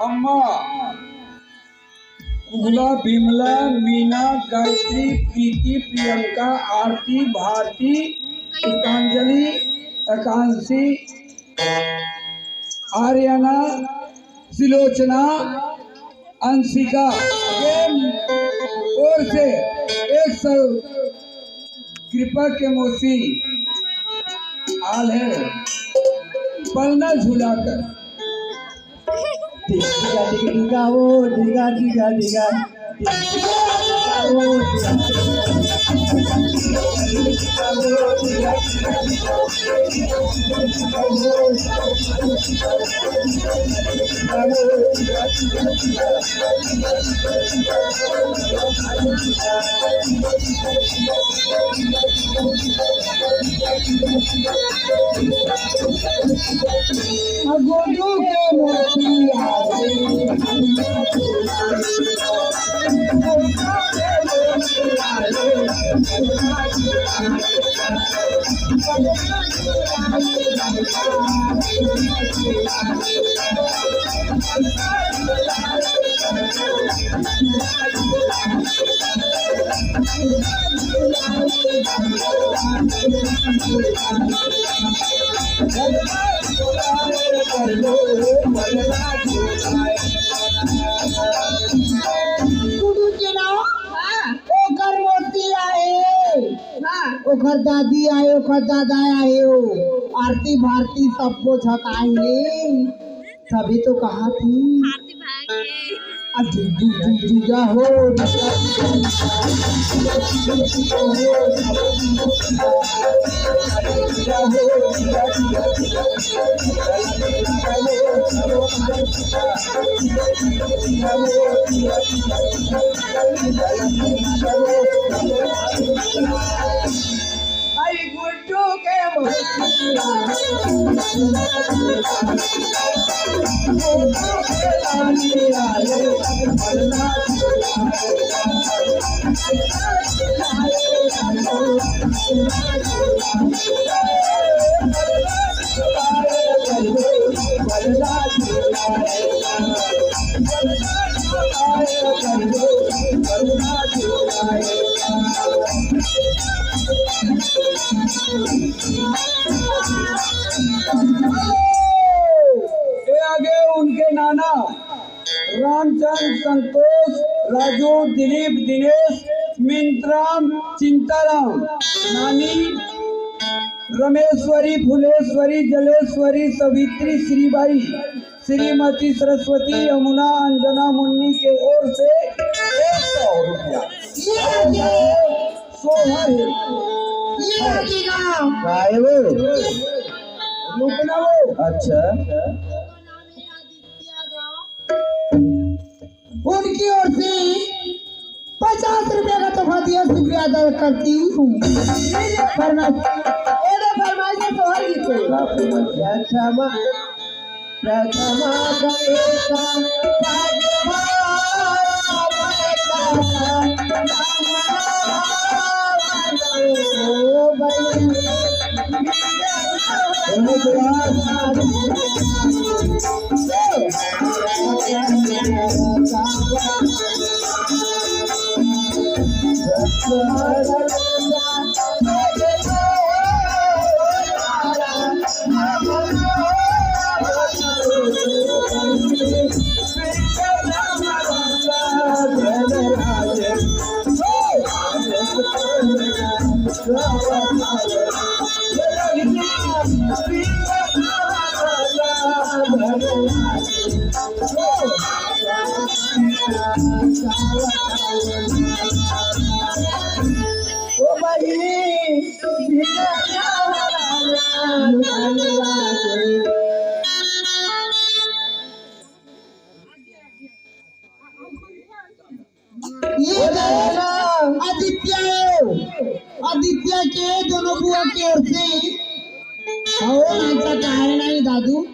अम्मा, कुगला, बिमला, मीना, गायत्री, प्रीति, प्रियंका, आरती, भारती, गीतांजलि, आकांक्षी, आर्यना, सिलोचना, अंशिका और से 100 कृपा के मौसी आल है पलना झूलाकर। डिगा डिगा वो डिगा डिगा डिगा गोदू के मोती ओखर दादी आए ओखर दादा आए हो आरती भारती सबको झकाएंगे तभी तो कहा थी अब जीजा हो गुड्डू के आगे उनके नाना रामचंद्र, संतोष, राजू, दिलीप, दिनेश, मिंत्राम, चिंताराम, नानी रमेश्वरी, फुलेश्वरी, जलेश्वरी, सवित्री, श्रीबाई, श्रीमती, सरस्वती, यमुना, अंजना, मुन्नी के ओर से 100 रुपया सोहर अच्छा उनकी ओर से 50 रुपया का तोहफा दिया शुक्रिया अदा करती हूँ। फरमाइश सोहर जी को प्रथमा प्रथमा आदित्य के दोनों बुआ की ओर से ऐसा कहा नहीं दादू